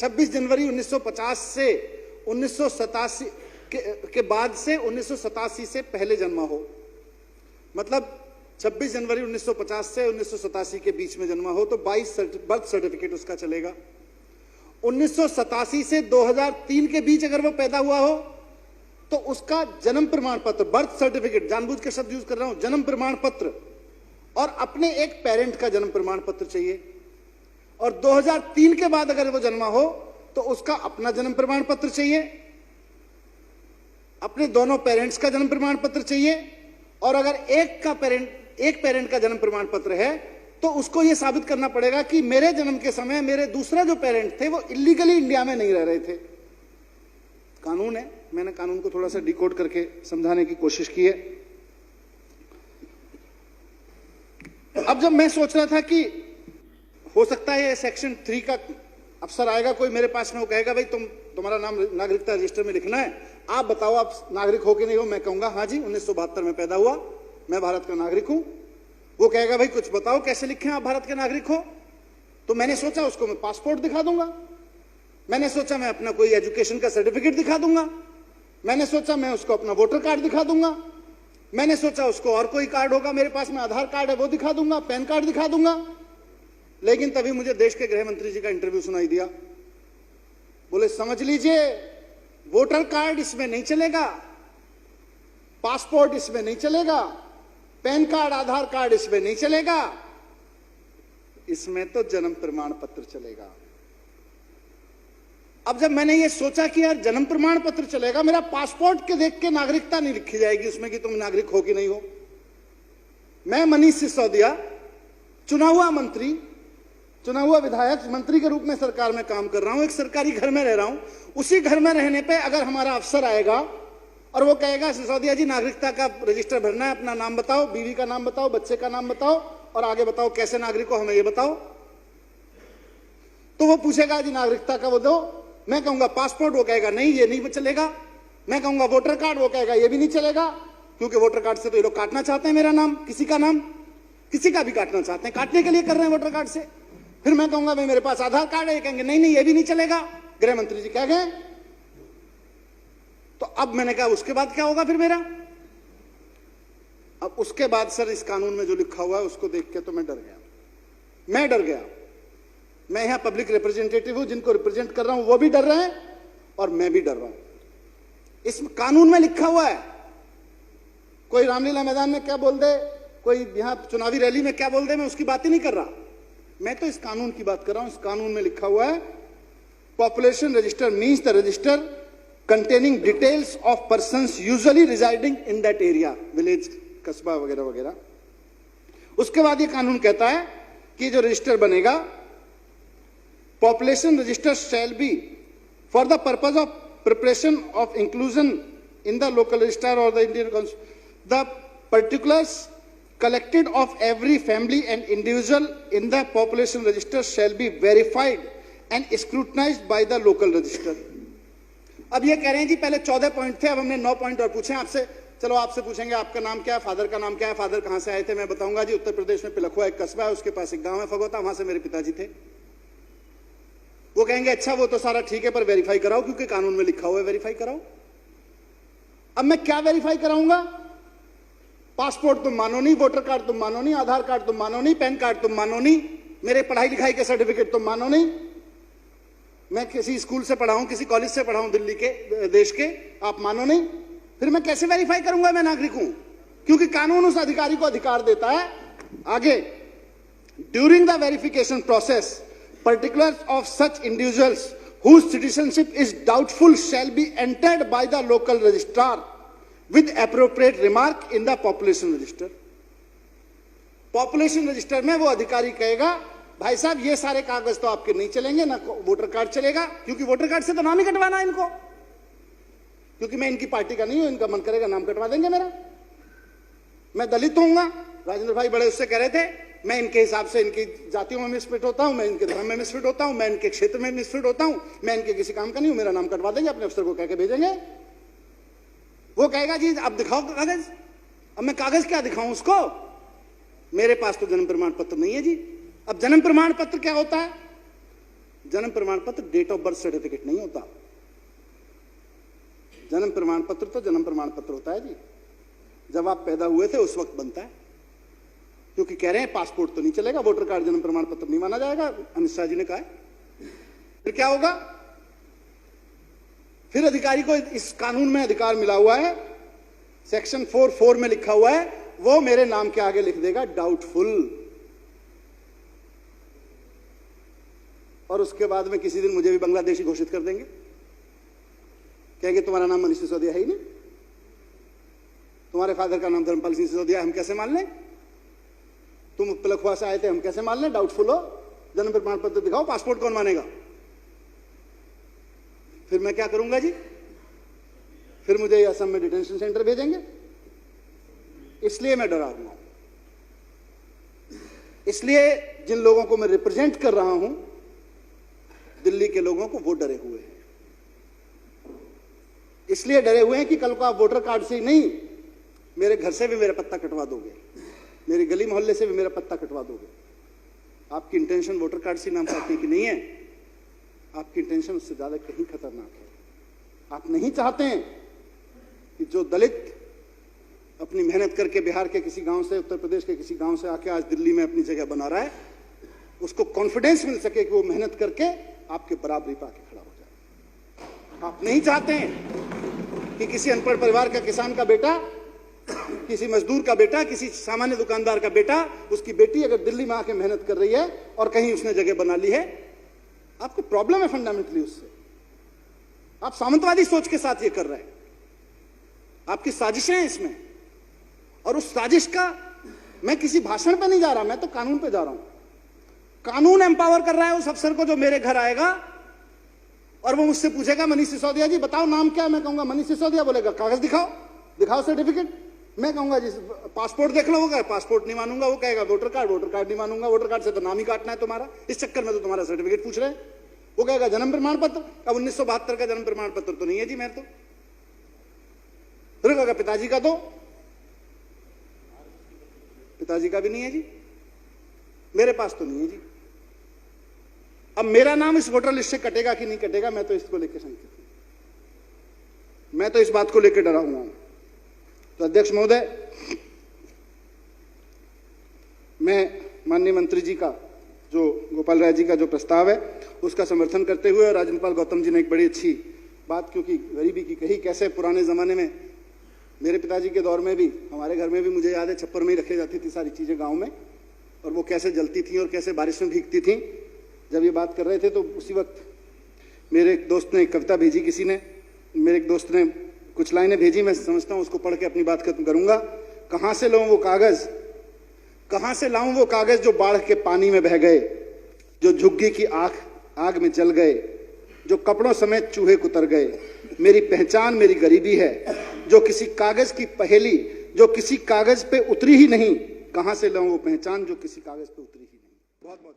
26 जनवरी 1950 से 1987 के बाद से 1987 से पहले जन्मा हो, मतलब 26 जनवरी 1950 से 1987 के बीच में जन्मा हो तो 22 बर्थ सर्टिफिकेट उसका चलेगा। 1987 से 2003 के बीच अगर वो पैदा हुआ हो तो उसका जन्म प्रमाण पत्र, बर्थ सर्टिफिकेट, जानबूझ के शब्द यूज कर रहा हूं, जन्म प्रमाण पत्र और अपने एक पेरेंट का जन्म प्रमाण पत्र चाहिए। और 2003 के बाद अगर वो जन्मा हो तो उसका अपना जन्म प्रमाण पत्र चाहिए, अपने दोनों पेरेंट्स का जन्म प्रमाण पत्र चाहिए, और अगर एक पेरेंट का जन्म प्रमाण पत्र है तो उसको यह साबित करना पड़ेगा कि मेरे जन्म के समय मेरे दूसरा जो पेरेंट थे वो इलीगली इंडिया में नहीं रह रहे थे। कानून है, मैंने कानून को थोड़ा सा डिकोड करके समझाने की कोशिश की है। अब जब मैं सोच रहा था कि हो सकता है सेक्शन 3 का अफसर आएगा कोई मेरे पास में, वो कहेगा भाई तुम्हारा नाम नागरिकता रजिस्टर में लिखना है, आप बताओ आप नागरिक हो कि नहीं हो। मैं कहूंगा हाँ जी 1972 में पैदा हुआ, मैं भारत का नागरिक हूं। वो कहेगा भाई कुछ बताओ कैसे लिखे आप भारत के नागरिक हो। तो मैंने सोचा उसको मैं पासपोर्ट दिखा दूंगा, मैंने सोचा मैं अपना कोई एजुकेशन का सर्टिफिकेट दिखा दूंगा, मैंने सोचा मैं उसको अपना वोटर कार्ड दिखा दूंगा, मैंने सोचा उसको और कोई कार्ड होगा मेरे पास में, आधार कार्ड है वो दिखा दूंगा, पैन कार्ड दिखा दूंगा। लेकिन तभी मुझे देश के गृह मंत्री जी का इंटरव्यू सुनाई दिया। बोले समझ लीजिए वोटर कार्ड इसमें नहीं चलेगा, पासपोर्ट इसमें नहीं चलेगा, पैन कार्ड आधार कार्ड इसमें नहीं चलेगा, इसमें तो जन्म प्रमाण पत्र चलेगा। अब जब मैंने ये सोचा कि यार जन्म प्रमाण पत्र चलेगा, मेरा पासपोर्ट के देख के नागरिकता नहीं लिखी जाएगी उसमें कि तुम नागरिक हो कि नहीं हो। मैं मनीष सिसोदिया चुना हुआ मंत्री, चुना हुआ विधायक, मंत्री के रूप में सरकार में काम कर रहा हूं, एक सरकारी घर में रह रहा हूं। उसी घर में रहने पे अगर हमारा अफसर आएगा और वो कहेगा सिसोदिया जी नागरिकता का रजिस्टर भरना है, अपना नाम बताओ, बीवी का नाम बताओ, बच्चे का नाम बताओ और आगे बताओ कैसे नागरिक हो हमें ये बताओ, तो वो पूछेगा जी नागरिकता का वो दो। मैं कहूंगा पासपोर्ट, वो कहेगा नहीं ये नहीं चलेगा। मैं कहूंगा वोटर कार्ड, वो कहेगा ये भी नहीं चलेगा, क्योंकि वोटर कार्ड से तो ये लोग काटना चाहते हैं मेरा नाम, किसी का नाम, किसी का भी काटना चाहते हैं, काटने के लिए कर रहे हैं वोटर कार्ड से। फिर मैं कहूंगा भाई मेरे पास आधार कार्ड है, ये कहेंगे नहीं नहीं ये भी नहीं चलेगा। गृह मंत्री जी कह गए। तो अब मैंने कहा उसके बाद क्या होगा फिर मेरा। अब उसके बाद सर इस कानून में जो लिखा हुआ है उसको देख के तो मैं डर गया। मैं यहां पब्लिक रिप्रेजेंटेटिव हूं, जिनको रिप्रेजेंट कर रहा हूं वो भी डर रहे हैं और मैं भी डर रहा हूं। इस कानून में लिखा हुआ है, कोई रामलीला मैदान में क्या बोल दे, कोई यहां चुनावी रैली में क्या बोल दे, मैं उसकी बात ही नहीं कर रहा। मैं तो इस कानून की बात कर रहा हूं। इस कानून में लिखा हुआ है population register means the register containing details of persons usually residing in that area, village, कस्बा वगैरह वगैरह। उसके बाद ये कानून कहता है कि जो रजिस्टर बनेगा, population register shall be for the purpose of preparation of inclusion in the local register or the Indian Constitution. The particulars collected of every family and individual in the population register shall be verified and scrutinized by the local register. अब ये कह रहे हैं जी पहले 14 point थे, अब हमने 9 point और पूछे आपसे। चलो आपसे पूछेंगे आपका नाम क्या है, फादर का नाम क्या है, फादर कहां से आए थे। मैं बताऊंगा जी उत्तर प्रदेश में पिलखुआ एक कस्बा है, उसके पास एक गांव है फगोता, वहां से मेरे पिताजी थे। वो कहेंगे अच्छा वो तो सारा ठीक है पर वेरीफाई कराओ, क्योंकि कानून में लिखा हुआ है वेरीफाई कराओ। अब मैं क्या वेरीफाई कराऊंगा। पासपोर्ट तुम मानो नहीं, वोटर कार्ड तुम मानो नहीं, आधार कार्ड तुम मानो नहीं, पैन कार्ड तुम मानो नहीं, मेरे पढ़ाई लिखाई के सर्टिफिकेट तुम मानो नहीं, मैं किसी स्कूल से पढ़ा हूं, किसी कॉलेज से पढ़ा हूं दिल्ली के देश के, आप मानो नहीं। फिर मैं कैसे वेरीफाई करूंगा मैं नागरिक हूं, क्योंकि कानून उस अधिकारी को अधिकार देता है। आगे, during the verification process particulars of such individuals whose citizenship is doubtful shall be entered by the local registrar with appropriate remark in the population register. Population register में वो अधिकारी कहेगा भाई साहब ये सारे कागज तो आपके नहीं चलेंगे, ना वोटर कार्ड चलेगा, क्योंकि वोटर कार्ड से तो नाम ही कटवाना है इनको, क्योंकि मैं इनकी पार्टी का नहीं हूं, इनका मन करेगा नाम कटवा देंगे मेरा। मैं दलित होऊंगा, राजेंद्र भाई बड़े उससे कह रहे थे, मैं इनके हिसाब से इनकी जातियों में मिसफिट होता हूं, मैं इनके धर्म में मिसफिट होता हूं, मैं इनके क्षेत्र में मिसफिट होता हूं, मैं इनके किसी काम का नहीं हूं, मेरा नाम कटवा देंगे, अपने अफसर को कह के भेजेंगे। वो कहेगा जी अब दिखाओ कागज। अब मैं कागज क्या दिखाऊं उसको, मेरे पास तो जन्म प्रमाण पत्र नहीं है जी। अब जन्म प्रमाण पत्र क्या होता है, जन्म प्रमाण पत्र डेट ऑफ बर्थ सर्टिफिकेट नहीं होता। जन्म प्रमाण पत्र तो जन्म प्रमाण पत्र होता है जी, जब आप पैदा हुए थे उस वक्त बनता है। क्योंकि कह रहे हैं पासपोर्ट तो नहीं चलेगा, वोटर कार्ड जन्म प्रमाण पत्र नहीं माना जाएगा, अमित शाह जी ने कहा है। फिर क्या होगा? फिर अधिकारी को इस कानून में अधिकार मिला हुआ है, सेक्शन 4(4) में लिखा हुआ है, वो मेरे नाम के आगे लिख देगा डाउटफुल, और उसके बाद में किसी दिन मुझे भी बांग्लादेशी घोषित कर देंगे। कहेंगे तुम्हारा नाम मनीष सिसोदिया है ही नहीं, तुम्हारे फादर का नाम धर्मपाल सिंह सिसोदिया, हम कैसे मान लें? तुम पिलखुआ से आए थे, हम कैसे मान लें? डाउटफुल हो, जन्म प्रमाण पत्र दिखाओ, पासपोर्ट कौन मानेगा? फिर मैं क्या करूंगा जी? फिर मुझे असम में डिटेंशन सेंटर भेजेंगे। इसलिए मैं डरा हुआ हूं, इसलिए जिन लोगों को मैं रिप्रेजेंट कर रहा हूं, दिल्ली के लोगों को, वो डरे हुए हैं। इसलिए डरे हुए हैं कि कल को आप वोटर कार्ड से ही नहीं, मेरे घर से भी मेरा पत्ता कटवा दोगे, मेरी गली मोहल्ले से भी मेरा पत्ता कटवा दोगे। आपकी इंटेंशन वोटर कार्ड से नाम काटने की नहीं है, आपकी इंटेंशन उससे ज्यादा कहीं खतरनाक है। आप नहीं चाहते हैं कि जो दलित अपनी मेहनत करके बिहार के किसी गांव से, उत्तर प्रदेश के किसी गांव से आके आज दिल्ली में अपनी जगह बना रहा है, उसको कॉन्फिडेंस मिल सके कि वो मेहनत करके आपके बराबरी पे आके खड़ा हो जाए। आप नहीं चाहते हैं कि किसी अनपढ़ परिवार का किसान का बेटा, किसी मजदूर का बेटा, किसी सामान्य दुकानदार का बेटा, उसकी बेटी अगर दिल्ली में आके मेहनत कर रही है और कहीं उसने जगह बना ली है, आपको प्रॉब्लम है फंडामेंटली उससे। आप सामंतवादी सोच के साथ ये कर रहे हैं, आपकी साजिशें हैं इसमें। और उस साजिश का मैं किसी भाषण पे नहीं जा रहा, मैं तो कानून पे जा रहा हूं। कानून एम्पावर कर रहा है उस अफसर को जो मेरे घर आएगा और वो मुझसे पूछेगा मनीष सिसोदिया जी बताओ नाम क्या है, मैं कहूंगा मनीष सिसोदिया, बोलेगा कागज दिखाओ, दिखाओ सर्टिफिकेट, मैं कहूंगा जी पासपोर्ट देख लो, होगा पासपोर्ट नहीं मानूंगा, वो कहेगा वोटर कार्ड नहीं मानूंगा, वोटर कार्ड से तो नाम ही काटना है तुम्हारा, इस चक्कर में तो तुम्हारा सर्टिफिकेट पूछ रहे हैं। वो कहेगा जन्म प्रमाण पत्र, अब 1972 का जन्म प्रमाण पत्र तो नहीं है जी मेरे तो। फिर कहेगा पिताजी का, तो पिताजी का भी नहीं है जी, मेरे पास तो नहीं है जी। अब मेरा नाम इस वोटर लिस्ट से कटेगा कि नहीं कटेगा, मैं तो इसको लेकर शंकित हूं, मैं तो इस बात को लेकर डरा हुआ हूं। तो अध्यक्ष महोदय, मैं माननीय मंत्री जी का, जो गोपाल राय जी का जो प्रस्ताव है, उसका समर्थन करते हुए, और राजनपाल गौतम जी ने एक बड़ी अच्छी बात, क्योंकि गरीबी की कही, कैसे पुराने जमाने में मेरे पिताजी के दौर में भी, हमारे घर में भी मुझे याद है, छप्पर में ही रखी जाती थी सारी चीजें गांव में, और वो कैसे जलती थी और कैसे बारिश में भीगती थी। जब ये बात कर रहे थे तो उसी वक्त मेरे एक दोस्त ने एक कविता भेजी, किसी ने, मेरे एक दोस्त ने कुछ लाइनें भेजी, मैं समझता हूं उसको पढ़ के अपनी बात खत्म करूंगा। कहां से लाऊं वो कागज, कहां से लाऊं वो कागज जो बाढ़ के पानी में बह गए, जो झुग्गी की आग में जल गए, जो कपड़ों समेत चूहे कुतर गए। मेरी पहचान मेरी गरीबी है, जो किसी कागज की पहेली, जो किसी कागज पे उतरी ही नहीं। कहां से लाऊं वो पहचान जो किसी कागज पे उतरी ही नहीं। बहुत बहुत